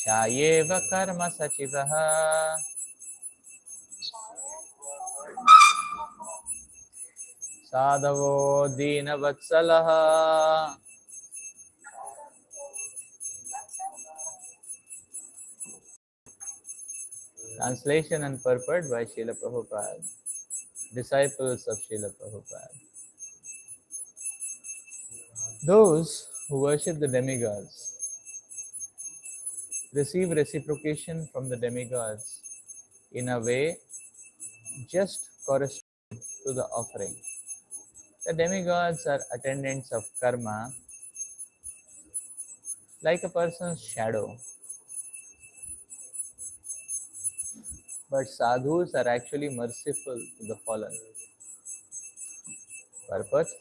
Chayeva karma sachivaha. Sadhavo dinavatsalah. Translation and purport by Srila Prabhupada. Disciples of Srila Prabhupada. Those who worship the demigods receive reciprocation from the demigods in a way just corresponding to the offering. The demigods are attendants of karma, like a person's shadow. But sadhus are actually merciful to the fallen. Purpose: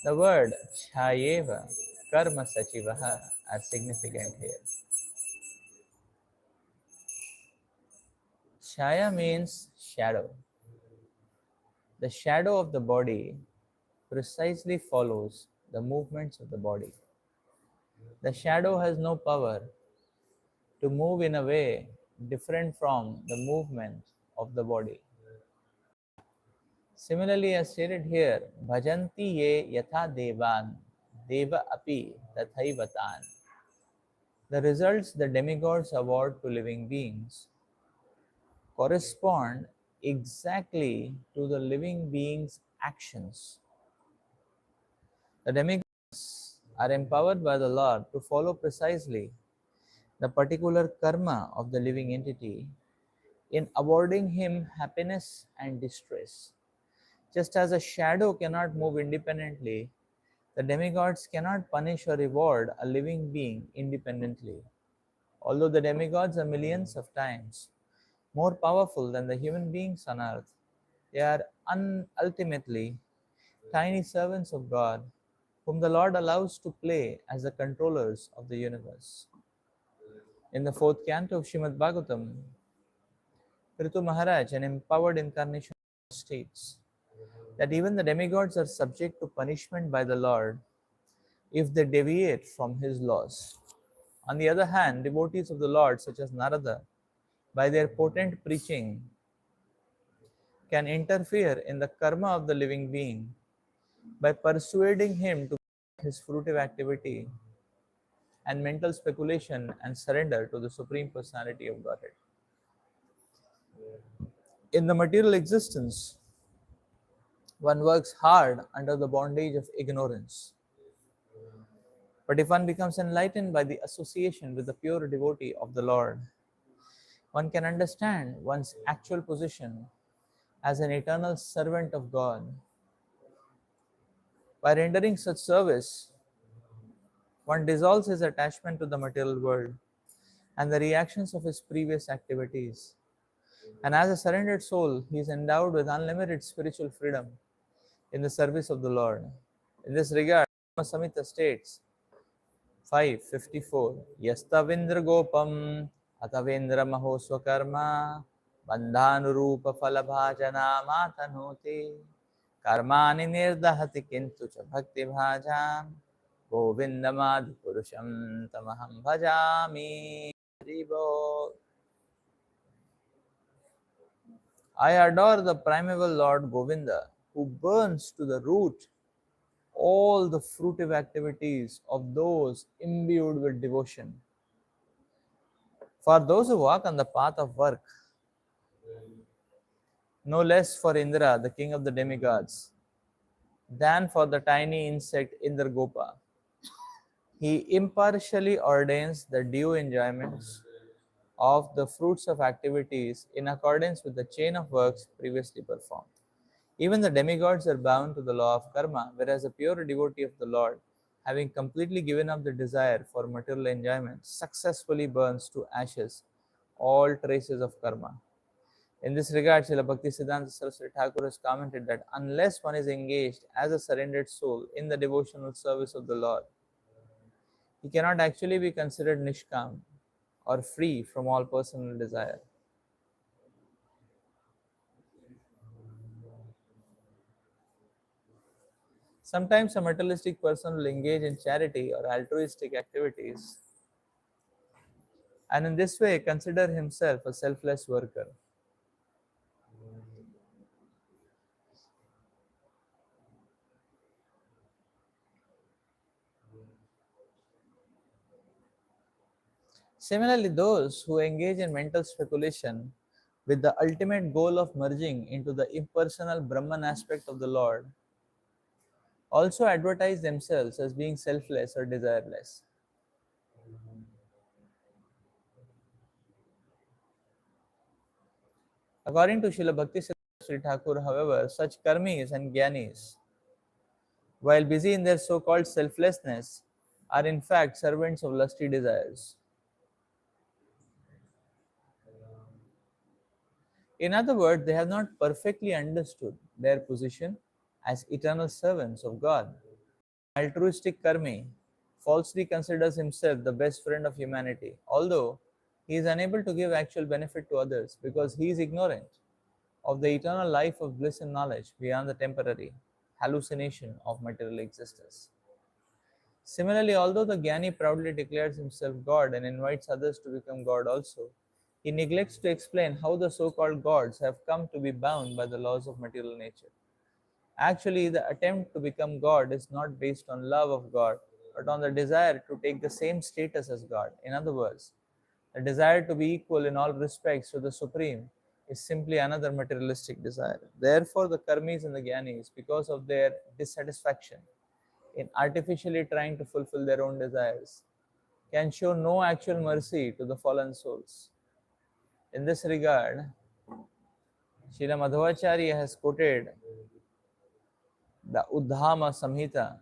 the word chayeva, karma sachivaha are significant here. Chaya means shadow. The shadow of the body precisely follows the movements of the body. The shadow has no power to move in a way different from the movement of the body. Similarly, as stated here, bhajanti ye yatha devan, deva api tathaivatan. The results the demigods award to living beings correspond exactly to the living being's actions. The demigods are empowered by the Lord to follow precisely the particular karma of the living entity in awarding him happiness and distress. Just as a shadow cannot move independently, the demigods cannot punish or reward a living being independently. Although the demigods are millions of times more powerful than the human beings on earth, they are ultimately tiny servants of God, whom the Lord allows to play as the controllers of the universe. In the fourth canto of Srimad Bhagavatam, Ritu Maharaj, an empowered incarnation, states that even the demigods are subject to punishment by the Lord if they deviate from his laws. On the other hand, devotees of the Lord, such as Narada, by their potent preaching, can interfere in the karma of the living being by persuading him to his fruitive activity and mental speculation and surrender to the Supreme Personality of Godhead. In the material existence, one works hard under the bondage of ignorance. But if one becomes enlightened by the association with the pure devotee of the Lord, one can understand one's actual position as an eternal servant of God. By rendering such service, one dissolves his attachment to the material world and the reactions of his previous activities. And as a surrendered soul, he is endowed with unlimited spiritual freedom in the service of the Lord. In this regard, Samhita states 5:54, Yastavindra Gopam Atavindra Mahoswakarma Bandhanurupa Falabhajana Matanoti Karmani Nirdahati Kintu Cha Bhakti Bhajam Govindamadi Purusham Tamaham Bhajami. I adore the primeval Lord Govinda, who burns to the root all the fruitive activities of those imbued with devotion. For those who walk on the path of work, no less for Indra, the king of the demigods, than for the tiny insect Indragopa, he impartially ordains the due enjoyments of the fruits of activities in accordance with the chain of works previously performed. Even the demigods are bound to the law of karma, whereas a pure devotee of the Lord, having completely given up the desire for material enjoyment, successfully burns to ashes all traces of karma. In this regard, Srila Bhaktisiddhanta Saraswati Thakur has commented that unless one is engaged as a surrendered soul in the devotional service of the Lord, he cannot actually be considered nishkam or free from all personal desire. Sometimes a materialistic person will engage in charity or altruistic activities and in this way consider himself a selfless worker. Similarly, those who engage in mental speculation with the ultimate goal of merging into the impersonal Brahman aspect of the Lord also advertise themselves as being selfless or desireless. According to Srila Bhakti Sri Thakur, however, such karmis and gyanis, while busy in their so called selflessness, are in fact servants of lusty desires. In other words, they have not perfectly understood their position as eternal servants of God. Altruistic karmi falsely considers himself the best friend of humanity, although he is unable to give actual benefit to others because he is ignorant of the eternal life of bliss and knowledge beyond the temporary hallucination of material existence. Similarly, although the Jnani proudly declares himself God and invites others to become God also, he neglects to explain how the so called gods have come to be bound by the laws of material nature. Actually, the attempt to become God is not based on love of God, but on the desire to take the same status as God. In other words, the desire to be equal in all respects to the Supreme is simply another materialistic desire. Therefore, the karmis and the jnanis, because of their dissatisfaction in artificially trying to fulfill their own desires, can show no actual mercy to the fallen souls. In this regard, Srila Madhvacharya has quoted the Uddhama Samhita,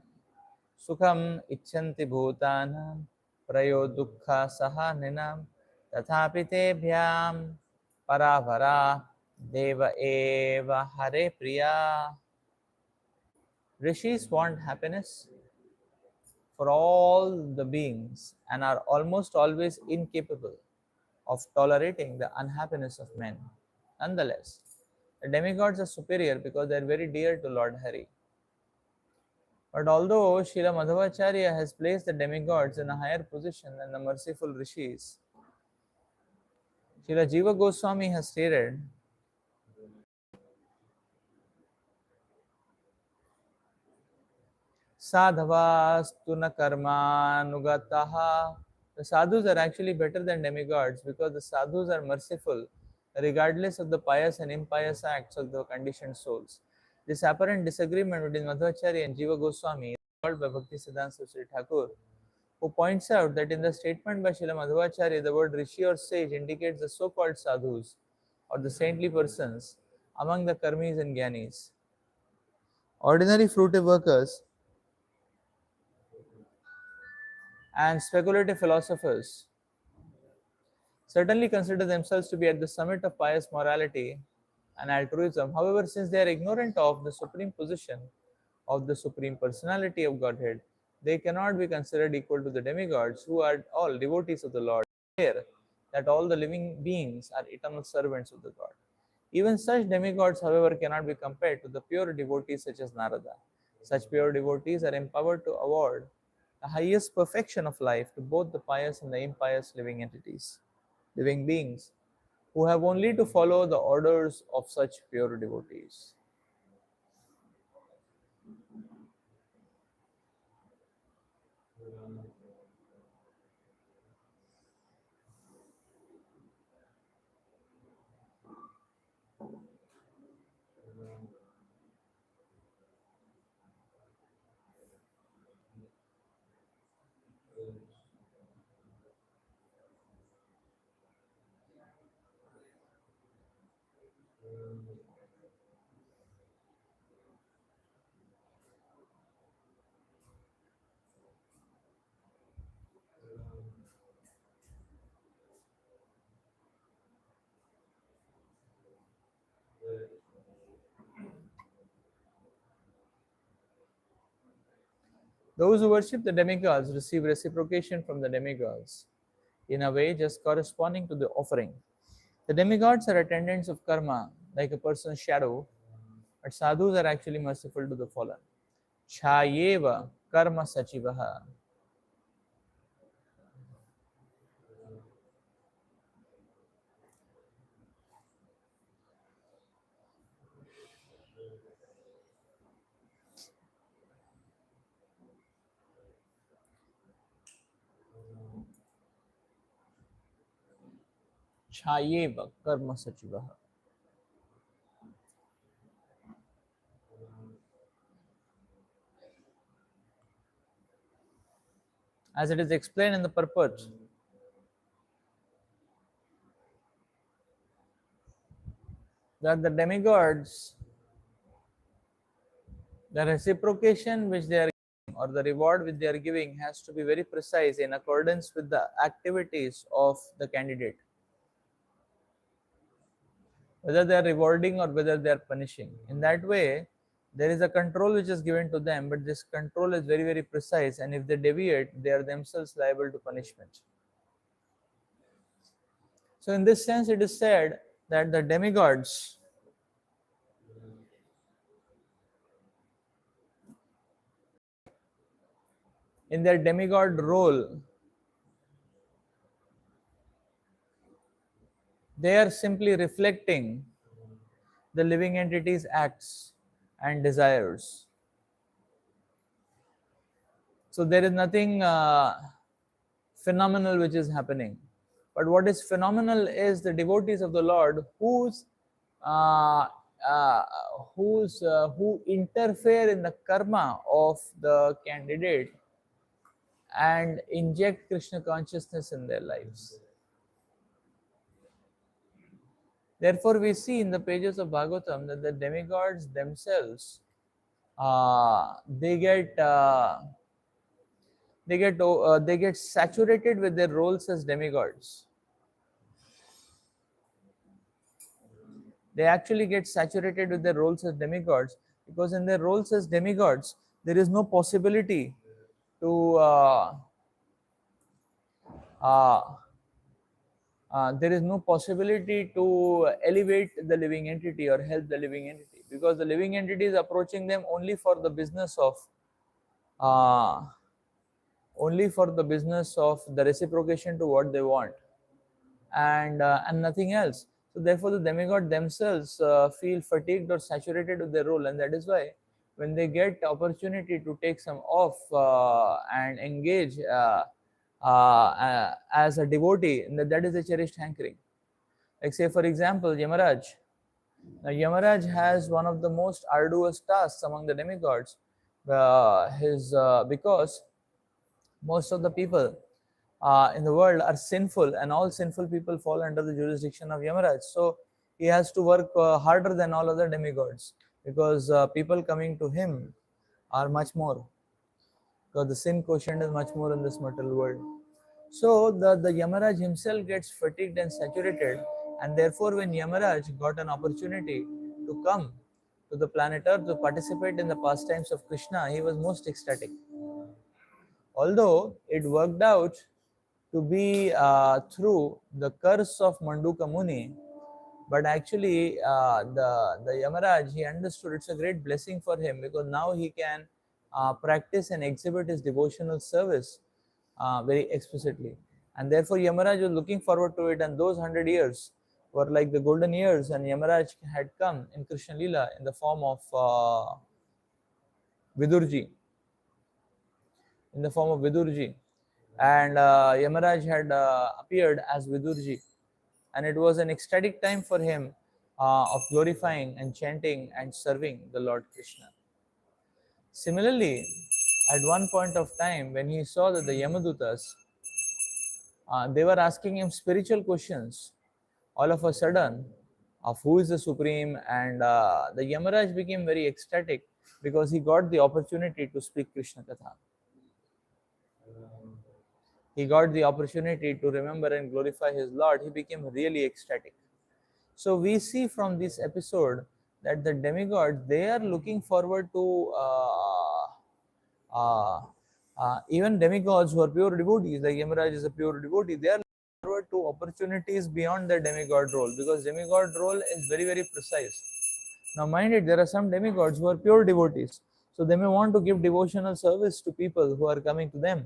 Sukham icchanti bhutanam prayo dukkha sahaninam tathapi tebhyam paravara deva eva hare priya. Rishis want happiness for all the beings and are almost always incapable of tolerating the unhappiness of men. Nonetheless, the demigods are superior because they are very dear to Lord Hari. But although Srila Madhvacharya has placed the demigods in a higher position than the merciful rishis, Srila Jiva Goswami has stated Sadhavastu na karmanugataha. The sadhus are actually better than demigods because the sadhus are merciful regardless of the pious and impious acts of the conditioned souls. This apparent disagreement between Madhvacharya and Jiva Goswami is solved by Bhakti Siddhanta Sri Thakur, who points out that in the statement by Srila Madhvacharya, the word rishi or sage indicates the so called sadhus or the saintly persons among the karmis and jnanis. Ordinary fruitive workers and speculative philosophers certainly consider themselves to be at the summit of pious morality and altruism. However, since they are ignorant of the supreme position of the supreme personality of Godhead, they cannot be considered equal to the demigods who are all devotees of the Lord. Clear that all the living beings are eternal servants of the God. Even such demigods, however, cannot be compared to the pure devotees such as Narada. Such pure devotees are empowered to award the highest perfection of life to both the pious and the impious living beings, who have only to follow the orders of such pure devotees. Those who worship the demigods receive reciprocation from the demigods, in a way just corresponding to the offering. The demigods are attendants of karma, like a person's shadow, but sadhus are actually merciful to the fallen. Chayeva karma sachivaha. Chayeva Karma Sachivaha. As it is explained in the purport, that the demigods, the reciprocation which they are giving, or the reward which they are giving, has to be very precise in accordance with the activities of the candidate, whether they are rewarding or whether they are punishing. In that way, there is a control which is given to them, but this control is very, very precise, and if they deviate, they are themselves liable to punishment. So, in this sense, it is said that the demigods, in their demigod role, they are simply reflecting the living entity's acts and desires. So there is nothing phenomenal which is happening. But what is phenomenal is the devotees of the Lord uh, uh, who interfere in the karma of the candidate and inject Krishna consciousness in their lives. Therefore, we see in the pages of Bhagavatam that the demigods themselves, they get saturated with their roles as demigods. They actually get saturated with their roles as demigods, because in their roles as demigods, there is no possibility to uh, elevate the living entity or help the living entity, because the living entity is approaching them uh, only for the business of the reciprocation to what they want, and nothing else. So therefore, the demigod themselves feel fatigued or saturated with their role, and that is why when they get opportunity to take some off and engage as a devotee, that is a cherished hankering. Like, say for example, Yamaraj. Now, Yamaraj has one of the most arduous tasks among the demigods, because most of the people in the world are sinful, and all sinful people fall under the jurisdiction of Yamaraj. So he has to work harder than all other demigods, because people coming to him are much more, because the sin quotient is much more in this material world. So the Yamaraj himself gets fatigued and saturated, and therefore when Yamaraj got an opportunity to come to the planet Earth to participate in the pastimes of Krishna, he was most ecstatic. Although it worked out to be through the curse of Manduka Muni, but actually the Yamaraj, he understood it's a great blessing for him, because now he can practice and exhibit his devotional service very explicitly, and therefore Yamaraj was looking forward to it, and those 100 years were like the golden years, and Yamaraj had come in Krishna Lila in the form of Vidurji, and Yamaraj had appeared as Vidurji, and it was an ecstatic time for him of glorifying and chanting and serving the Lord Krishna. Similarly, at one point of time, when he saw that the Yamadutas, they were asking him spiritual questions, all of a sudden, of who is the Supreme, and the Yamaraj became very ecstatic, because he got the opportunity to speak Krishna Katha. He got the opportunity to remember and glorify his Lord. He became really ecstatic. So we see from this episode that the demigods, they are looking forward to even demigods who are pure devotees, like Yamaraj is a pure devotee, they are looking forward to opportunities beyond their demigod role, because demigod role is very, very precise. Now mind it, there are some demigods who are pure devotees, so they may want to give devotional service to people who are coming to them,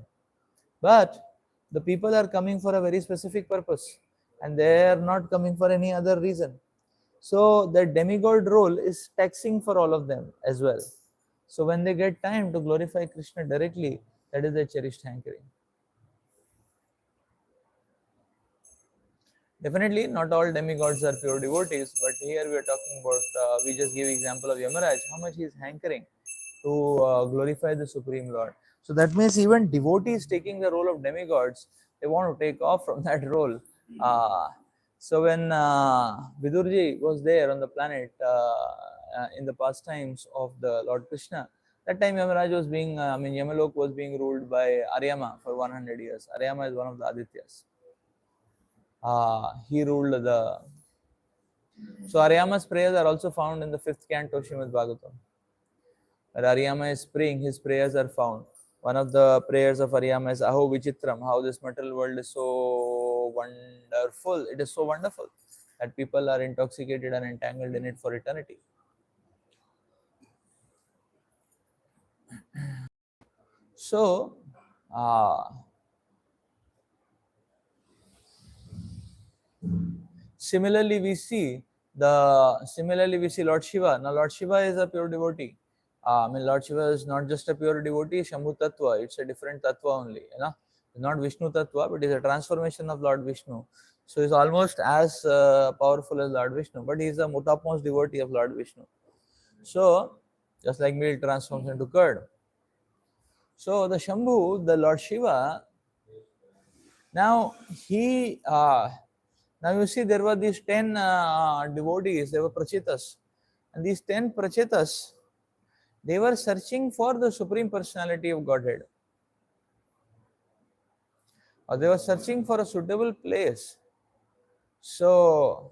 but the people are coming for a very specific purpose, and they are not coming for any other reason. So the demigod role is taxing for all of them as well. So when they get time to glorify Krishna directly, that is their cherished hankering. Definitely, not all demigods are pure devotees, but here we are talking about, we just give example of Yamaraj, how much he is hankering to glorify the Supreme Lord. So that means even devotees taking the role of demigods, they want to take off from that role. So when Vidurji was there on the planet in the pastimes of the Lord Krishna, that time Yamaraj was being, Yamalok was being ruled by Aryama for 100 years. Aryama is one of the Adityas. He ruled the. So Aryama's prayers are also found in the fifth canto of Srimad Bhagavatam. Where Aryama is praying, his prayers are found. One of the prayers of Aryama is Aho Vichitram, how this material world is so wonderful. It is so wonderful that people are intoxicated and entangled in it for eternity. So, similarly we see Lord Shiva. Now Lord Shiva is a pure devotee. Lord Shiva is not just a pure devotee, Shambhu Tattva, it's a different Tattva only, not Vishnu Tattva, but it's a transformation of Lord Vishnu. So he's almost as powerful as Lord Vishnu, but he's the topmost devotee of Lord Vishnu. So, just like milk transforms into curd. So the Shambhu, the Lord Shiva, now now you see there were these 10 devotees, they were prachetas. And these 10 prachetas, they were searching for the Supreme Personality of Godhead. Or they were searching for a suitable place. So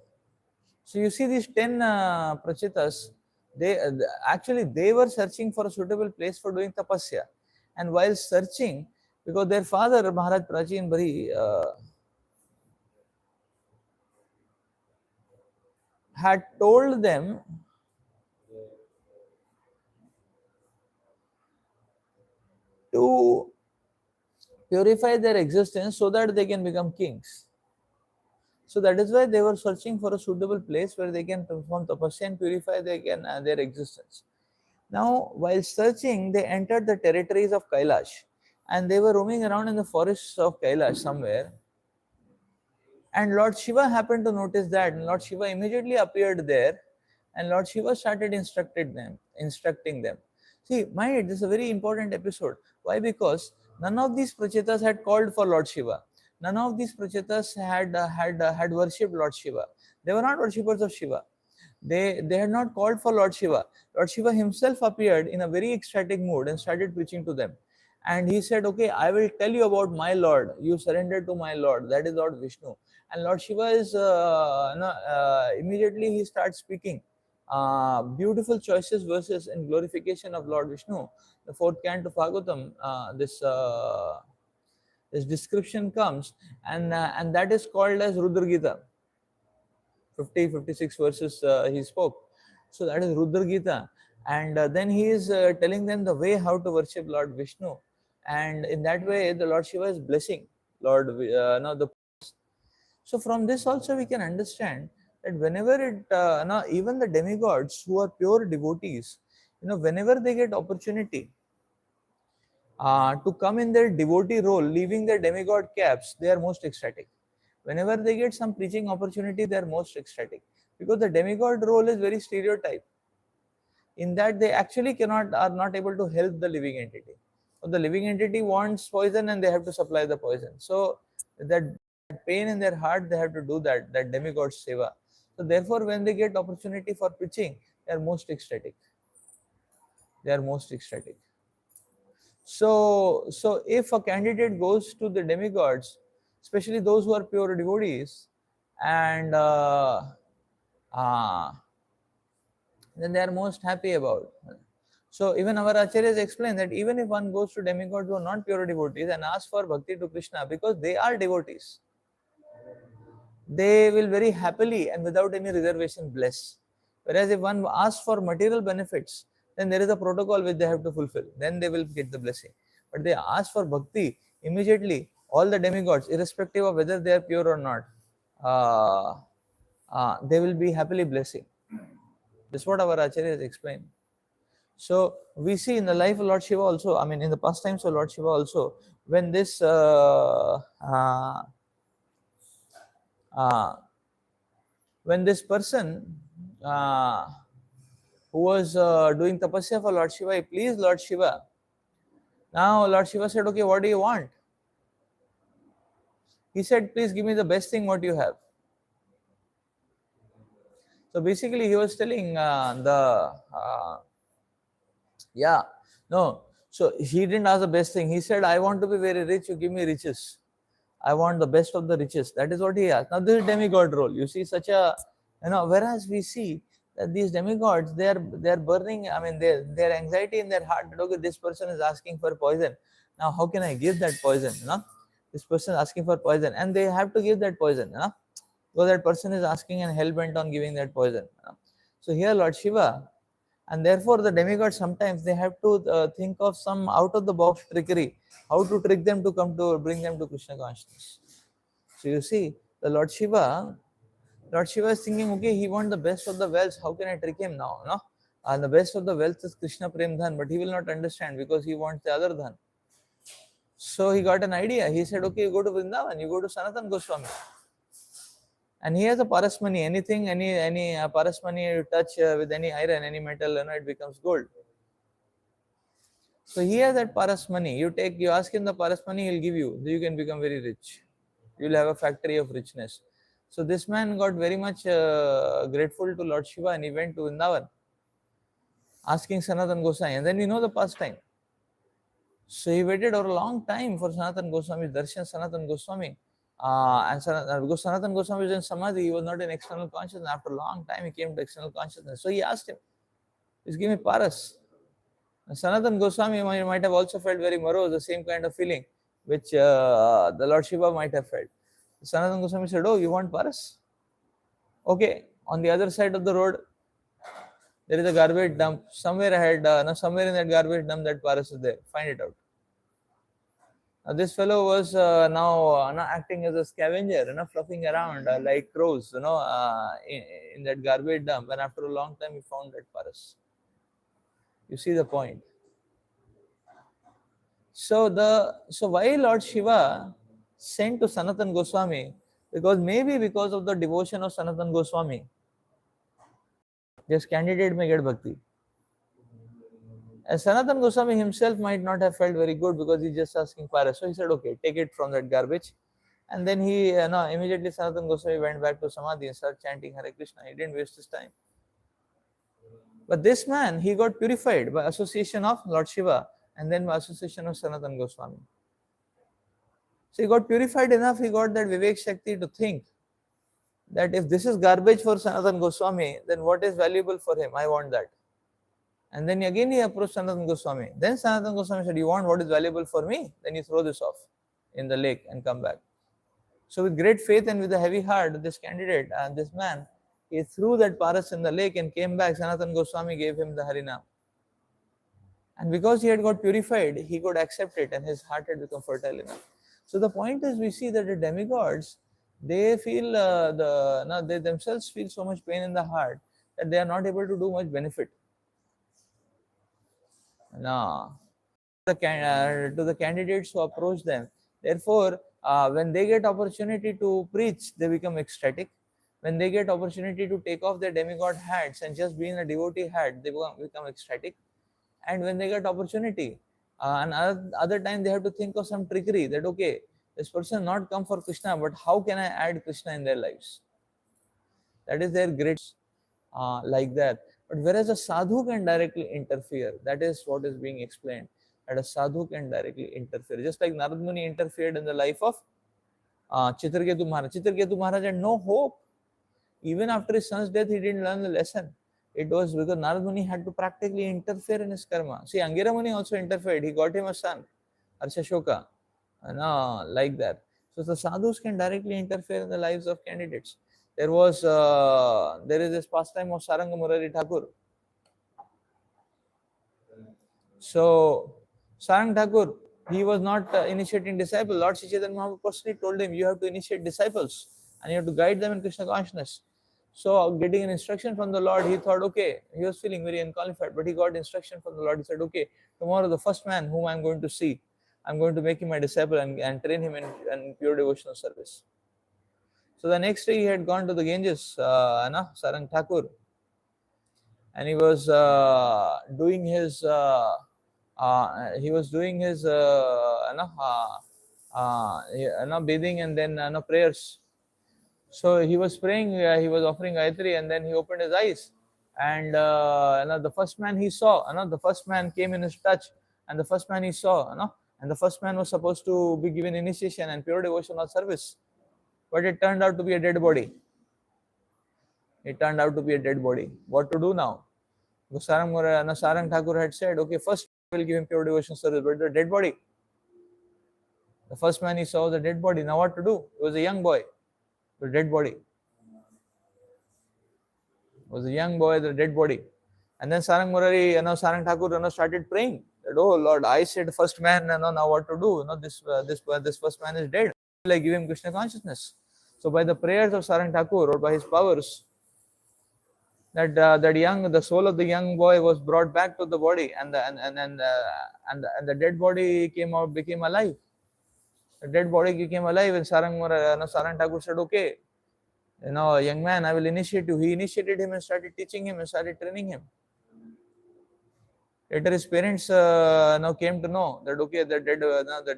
you see these 10 prachetas, they were searching for a suitable place for doing tapasya. And while searching, because their father, Maharaj Prachin Bari, had told them to purify their existence so that they can become kings. So that is why they were searching for a suitable place where they can perform tapasya and purify their existence. Now, while searching, they entered the territories of Kailash, and they were roaming around in the forests of Kailash somewhere. And Lord Shiva happened to notice that, and Lord Shiva immediately appeared there, and Lord Shiva started instructing them. See, mind, this is a very important episode. Why? Because none of these prachetas had called for Lord Shiva. None of these prachetas had worshipped Lord Shiva. They were not worshippers of Shiva. They had not called for Lord Shiva. Lord Shiva himself appeared in a very ecstatic mood and started preaching to them. And he said, okay, I will tell you about my Lord. You surrender to my Lord. That is Lord Vishnu. And Lord Shiva is, immediately he starts speaking beautiful choices verses in glorification of Lord Vishnu. The fourth canto of Bhagavatam, this description comes, and that is called as Rudra Gita. 56 verses he spoke. So that is Rudra Gita. And then he is telling them the way how to worship Lord Vishnu. And in that way, the Lord Shiva is blessing So from this also we can understand that whenever even the demigods who are pure devotees, whenever they get opportunity to come in their devotee role, leaving their demigod caps, they are most ecstatic. Whenever they get some preaching opportunity, they are most ecstatic, because the demigod role is very stereotyped, in that they actually are not able to help the living entity. So the living entity wants poison and they have to supply the poison. So that pain in their heart, they have to do that demigod seva. So therefore, when they get opportunity for preaching, they are most ecstatic. So if a candidate goes to the demigods, especially those who are pure devotees, and then they are most happy about. So even our acharyas explain that even if one goes to demigods who are not pure devotees and asks for bhakti to Krishna, because they are devotees, they will very happily and without any reservation bless. Whereas if one asks for material benefits, then there is a protocol which they have to fulfill. Then they will get the blessing. But they ask for bhakti, immediately all the demigods, irrespective of whether they are pure or not, they will be happily blessing. This is what our acharyas explain. So we see in the life of Lord Shiva also, in the pastimes of Lord Shiva also, when this Uh, when this person uh, who was doing tapasya for Lord Shiva, he pleased Lord Shiva. Now Lord Shiva said, okay, what do you want? He said, please give me the best thing what you have. So basically he was telling yeah, no. So he didn't ask the best thing. He said, I want to be very rich, you give me riches. I want the best of the riches. That is what he asked. Now this is demigod role. You see such a, whereas we see that these demigods, they are burning, I mean, their anxiety in their heart, that okay, this person is asking for poison. Now how can I give that poison? This person is asking for poison and they have to give that poison, because that person is asking and hell bent on giving that poison. So here Lord Shiva, and therefore the demigods sometimes they have to think of some out of the box trickery, how to trick them to come to bring them to Krishna consciousness. So you see, the Lord Shiva is thinking, okay, he wants the best of the wealth, how can I trick him now? No? And the best of the wealth is Krishna Prem Dhan, but he will not understand because he wants the other Dhan. So he got an idea. He said, okay, you go to Vrindavan, you go to Sanatan Goswami. And he has a parasmani, anything, any parasmani you touch with any iron, any metal, it becomes gold. So he has that parasmani. You ask him the parasmani, he'll give you. You can become very rich. You'll have a factory of richness. So this man got very much grateful to Lord Shiva and he went to Vrindavan asking Sanatan Goswami. And then we know the pastime. So he waited over a long time for Sanatan Goswami's darshan. Sanatan Goswami. Because Sanatan Goswami was in Samadhi, he was not in external consciousness. After a long time, he came to external consciousness. So he asked him, please give me paras. And Sanatan Goswami might have also felt very morose, the same kind of feeling which the Lord Shiva might have felt. Sanatan Goswami said, oh, you want paras? Okay, on the other side of the road, there is a garbage dump. Somewhere ahead, somewhere in that garbage dump, that paras is there. Find it out. Now, this fellow was now acting as a scavenger, fluffing around like crows, in that garbage dump. And after a long time, he found that paras. You see the point. So why Lord Shiva sent to Sanatan Goswami? Because of the devotion of Sanatan Goswami, this candidate may get bhakti. And Sanatan Goswami himself might not have felt very good because he's just asking paras. So he said, okay, take it from that garbage. And then he, immediately Sanatan Goswami went back to Samadhi and started chanting Hare Krishna. He didn't waste his time. But this man, he got purified by association of Lord Shiva and then by association of Sanatan Goswami. So he got purified enough, he got that Vivek Shakti to think that if this is garbage for Sanatan Goswami, then what is valuable for him? I want that. And then again he approached Sanatan Goswami. Then Sanatan Goswami said, you want what is valuable for me? Then you throw this off in the lake and come back. So with great faith and with a heavy heart, this candidate, this man, he threw that paras in the lake and came back. Sanatan Goswami gave him the Harinam. And because he had got purified, he could accept it and his heart had become fertile enough. So the point is, we see that the demigods, they feel they themselves feel so much pain in the heart that they are not able to do much benefit. No. To the candidates who approach them. Therefore, when they get opportunity to preach, they become ecstatic. When they get opportunity to take off their demigod hats and just be in a devotee hat, they become ecstatic. And when they get opportunity, and other time they have to think of some trickery that okay, this person not come for Krishna, but how can I add Krishna in their lives? That is their great like that. But whereas a sadhu can directly interfere, that is what is being explained. That a sadhu can directly interfere, just like Narad Muni interfered in the life of Chitraketu Maharaj. Chitraketu Maharaj had no hope. Even after his son's death, he didn't learn the lesson. It was because Narad Muni had to practically interfere in his karma. See, Angira Muni also interfered. He got him a son, Arshashoka, like that. So the sadhus can directly interfere in the lives of candidates. There is this pastime of Saranga Murari Thakur. So Sarang Thakur, he was not initiating disciples. Lord Sri Chaitanya Mahaprabhu personally told him, you have to initiate disciples and you have to guide them in Krishna consciousness. So getting an instruction from the Lord, he thought, okay, he was feeling very unqualified, but he got instruction from the Lord. He said, okay, tomorrow the first man whom I'm going to see, I'm going to make him my disciple and train him in pure devotional service. So the next day he had gone to the Ganges, Sarang Thakur, and he was doing his bathing and then prayers. So he was praying, he was offering Gayatri, and then he opened his eyes, and the first man he saw, the first man came in his touch, and the first man he saw, and the first man was supposed to be given initiation and pure devotional service, but it turned out to be a dead body. It turned out to be a dead body. What to do now? Sarang Thakur had said, okay, first we will give him pure devotion service, but the dead body. The first man he saw was a dead body. Now what to do? It was a young boy, the dead body. It was a young boy, the dead body. And then Sarang Thakur, started praying that, oh Lord, I said first man, now what to do? This first man is dead. I give him Krishna consciousness. So by the prayers of Sarang Thakur or by his powers, the soul of the young boy was brought back to the body, and the dead body became alive. The dead body became alive, and Sarang Thakur said, okay, young man, I will initiate you. He initiated him and started teaching him and started training him. Later his parents came to know that, okay, the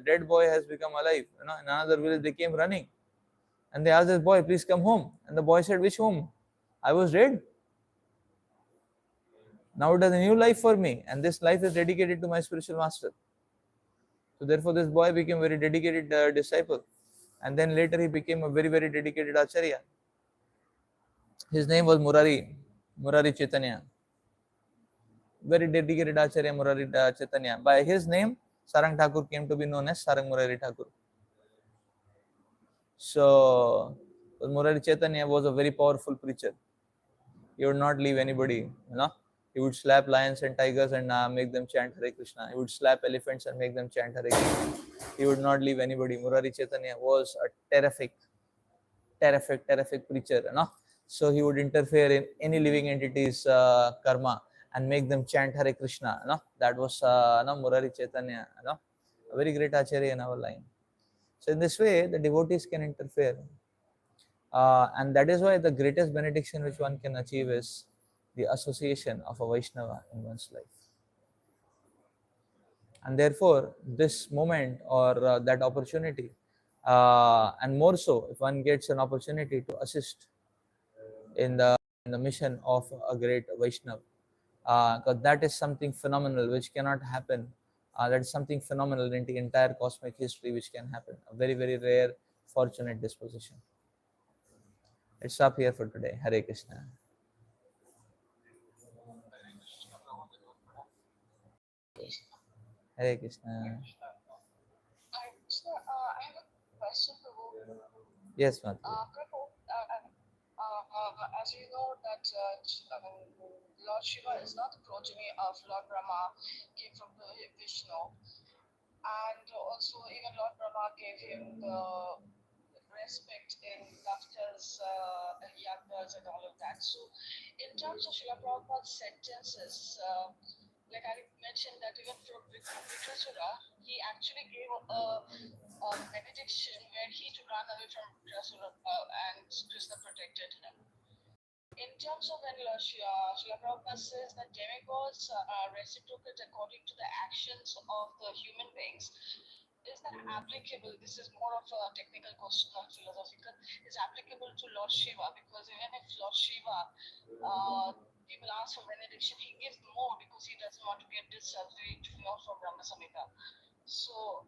dead boy has become alive. In another village they came running, and they asked this boy, please come home. And the boy said, which home? I was dead. Now it has a new life for me, and this life is dedicated to my spiritual master. So therefore this boy became a very dedicated disciple, and then later he became a very, very dedicated acharya. His name was Murari Chaitanya. Very dedicated acharya, Murari Chaitanya. By his name, Sarang Thakur came to be known as Sarang Murari Thakur. So Murari Chaitanya was a very powerful preacher. He would not leave anybody, He would slap lions and tigers and make them chant Hare Krishna. He would slap elephants and make them chant Hare Krishna. He would not leave anybody. Murari Chaitanya was a terrific preacher, So he would interfere in any living entity's karma and make them chant Hare Krishna, That was Murari Chaitanya, a very great acharya in our line. So in this way, the devotees can interfere. And that is why the greatest benediction which one can achieve is the association of a Vaishnava in one's life. And therefore, this moment or that opportunity, and more so, if one gets an opportunity to assist in the mission of a great Vaishnava, because that is something phenomenal which cannot happen. That is something phenomenal in the entire cosmic history which can happen. A very, very rare, fortunate disposition. Let's stop here for today. Hare Krishna. Hare Krishna. I have a question, Prabhu. Yes, ma'am. Prabhu, as you know that Lord Shiva is not the progeny of Lord Brahma, came from the Vishnu, and also even Lord Brahma gave him the respect in Daftar's and Yagdas and all of that. So, in terms of Srila Prabhupada's sentences, like I mentioned that even for Vikrasura, he actually gave a benediction where he to run away from Vikrasura and Krishna protected him. In terms of when Srila Prabhupada says that demigods are reciprocate according to the actions of the human beings, is that applicable? This is more of a technical question, not philosophical. Is applicable to Lord Shiva, because even if Lord Shiva, people ask for benediction, he gives more because he doesn't want to get dissalary from Brahma Samhita. So,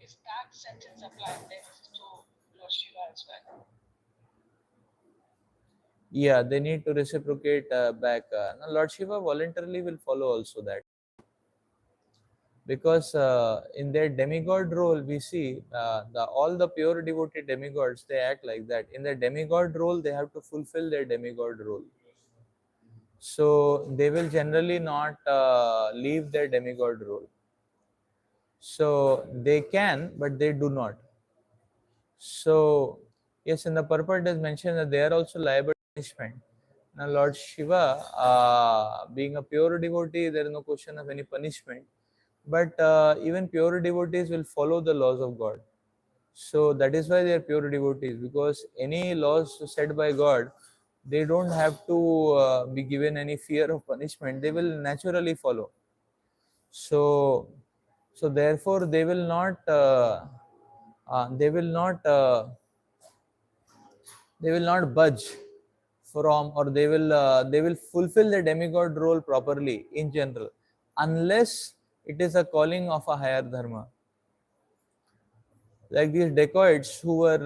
is that sentence applied then to Lord Shiva as well? Yeah, they need to reciprocate back. Lord Shiva voluntarily will follow also that. Because in their demigod role, we see all the pure devoted demigods, they act like that. In their demigod role, they have to fulfill their demigod role. So they will generally not leave their demigod role. So they can, but they do not. So yes, in the purport it is mentioned that they are also liable to punishment. Now Lord Shiva, being a pure devotee, there is no question of any punishment. But even pure devotees will follow the laws of God. So that is why they are pure devotees, because any laws set by God, they don't have to be given any fear of punishment. They will naturally follow. So, so therefore they will not they will not budge from, or they will fulfill the demigod role properly in general, unless it is a calling of a higher dharma. Like these dacoits who had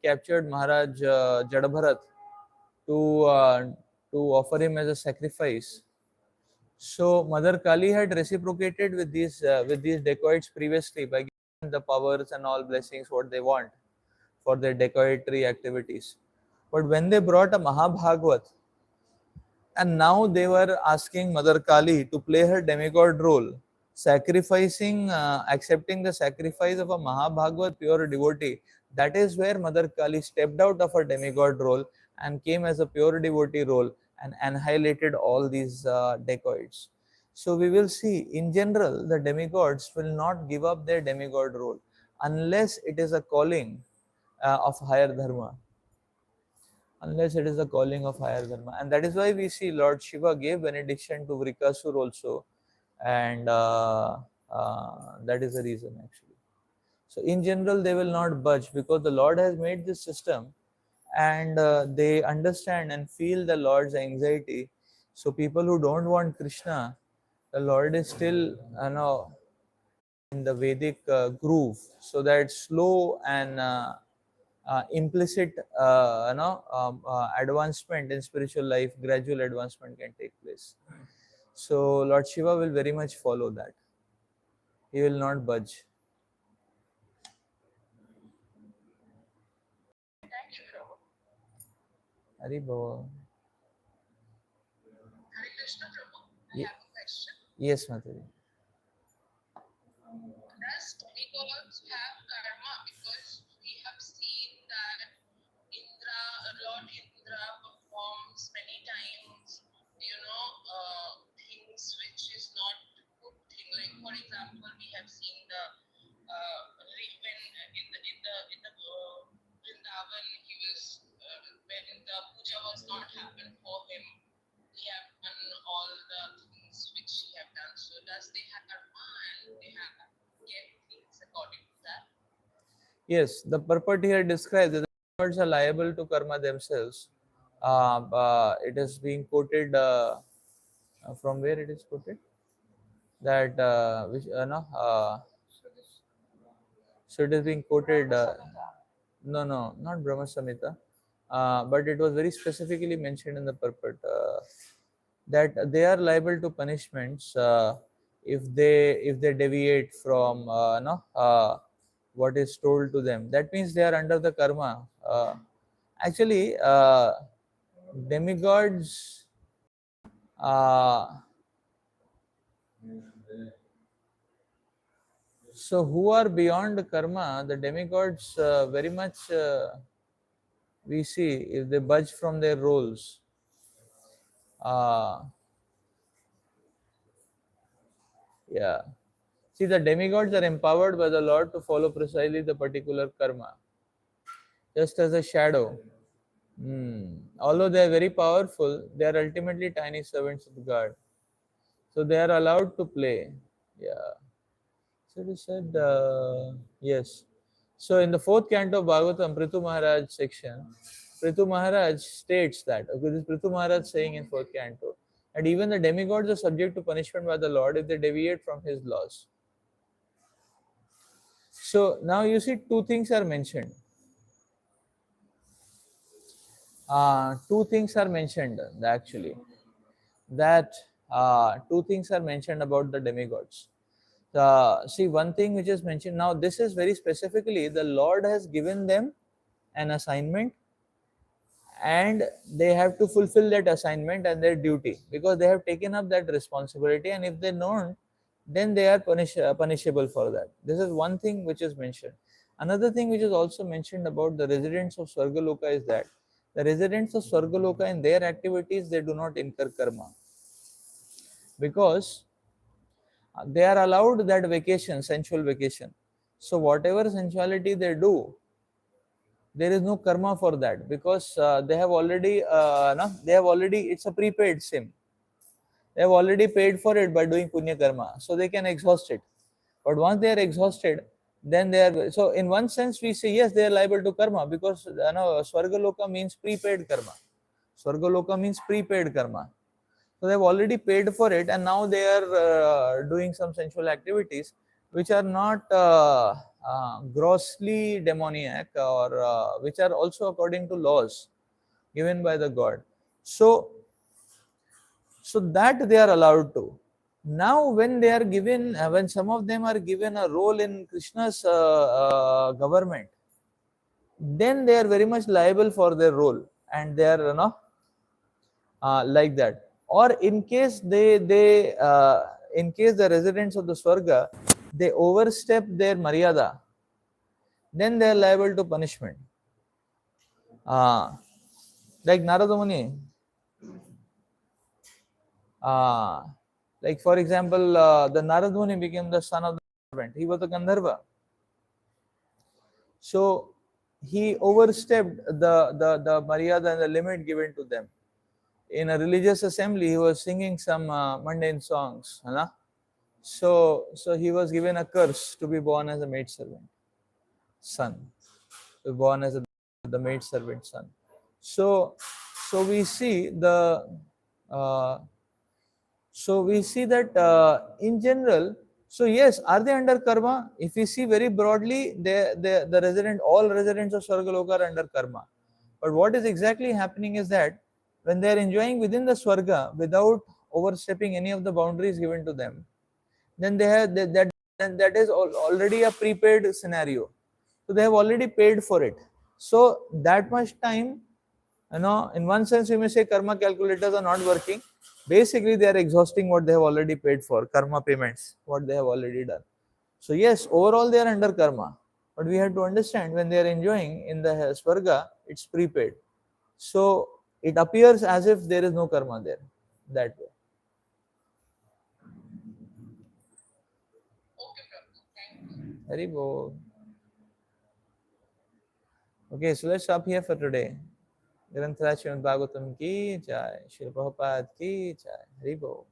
captured Maharaj Jadabharat to offer him as a sacrifice. So Mother Kali had reciprocated with these dacoits previously by giving the powers and all blessings what they want for their dacoitry activities. But when they brought a Mahabhagvat, and now they were asking Mother Kali to play her demigod role, accepting the sacrifice of a Mahabhagavad pure devotee. That is where Mother Kali stepped out of her demigod role and came as a pure devotee role and annihilated all these dacoits. So we will see, in general, the demigods will not give up their demigod role unless it is a calling of higher dharma, unless it is the calling of higher dharma. And that is why we see Lord Shiva gave benediction to Vrikasur also, and that is the reason actually. So in general, they will not budge because the Lord has made this system, and they understand and feel the Lord's anxiety. So people who don't want Krishna, the Lord is still, in the Vedic groove, so that slow and implicit advancement in spiritual life, gradual advancement can take place. So Lord Shiva will very much follow that. He will not budge. Thank you, Prabhu. Hari Baba. Hare Krishna, Prabhu. I Ye- have a question. yes, Mataji. Does demigods have karma? Because we have seen that Indra, Lord Indra performs many times, things which is not good thing. Like for example, we have seen the when in the Vrindavan, he was when the puja was not happened for him, he have done all the things which he have done. So does they have karma and they have get things according to that? Yes, the purport here describes that the birds are liable to karma themselves. It is being quoted from where it is quoted, that which no so it is being quoted. No, no, not Brahma Samhita, but it was very specifically mentioned in the purport that they are liable to punishments if they deviate from what is told to them. That means they are under the karma. Actually, demigods. So who are beyond karma, the demigods very much we see if they budge from their roles. Uh, yeah. See, the demigods are empowered by the Lord to follow precisely the particular karma, just as a shadow. Although they are very powerful, they are ultimately tiny servants of God. So they are allowed to play. Yeah. So they said, yes. So in the fourth canto of Bhagavatam, Prithu Maharaj section, Prithu Maharaj states that, okay, this Prithu Maharaj saying in fourth canto, and even the demigods are subject to punishment by the Lord if they deviate from his laws. So now you see two things are mentioned. Two things are mentioned actually. That two things are mentioned about the demigods. See, one thing which is mentioned now, this is very specifically the Lord has given them an assignment, and they have to fulfill that assignment and their duty because they have taken up that responsibility, and if they don't, then they are punishable for that. This is one thing which is mentioned. Another thing which is also mentioned about the residents of Swargaloka is that the residents of Swargaloka, in their activities, they do not incur karma because they are allowed that vacation, sensual vacation. So whatever sensuality they do, there is no karma for that, because they have already no, they have already, it's a prepaid sim. They have already paid for it by doing punya karma, so they can exhaust it. But once they are exhausted, then they are, so in one sense we say yes, they are liable to karma, because swargaloka means prepaid karma. Swargaloka means prepaid karma. So they have already paid for it, and now they are doing some sensual activities which are not grossly demoniac, or which are also according to laws given by the god. So, so that they are allowed to. Now, when they are given, when some of them are given a role in Krishna's government, then they are very much liable for their role, and they are, like that. Or in case in case the residents of the Swarga, they overstep their maryada, then they are liable to punishment. Uh, like Narada Muni, uh, like for example, the Narada Muni became the son of the servant. He was a Gandharva. So he overstepped the maryada and the limit given to them. In a religious assembly, he was singing some mundane songs. So he was given a curse to be born as a maidservant son, to be born as the maidservant son. So so we see the uh, so we see that in general, so yes, are they under karma? If we see very broadly, all residents of Swargaloka are under karma. But what is exactly happening is that when they are enjoying within the Swarga without overstepping any of the boundaries given to them, then they have that is already a prepaid scenario. So they have already paid for it. So that much time, in one sense, we may say karma calculators are not working. Basically, they are exhausting what they have already paid for, karma payments, what they have already done. So, yes, overall they are under karma. But we have to understand when they are enjoying in the Swarga, it's prepaid. So, it appears as if there is no karma there. That way. Okay, Prabhu. Thank you. Very good. Okay, so let's stop here for today. ग्रंथराज Shrimad Bhagavatam की जय, श्री प्रभुपाद की जय, हरि बोल.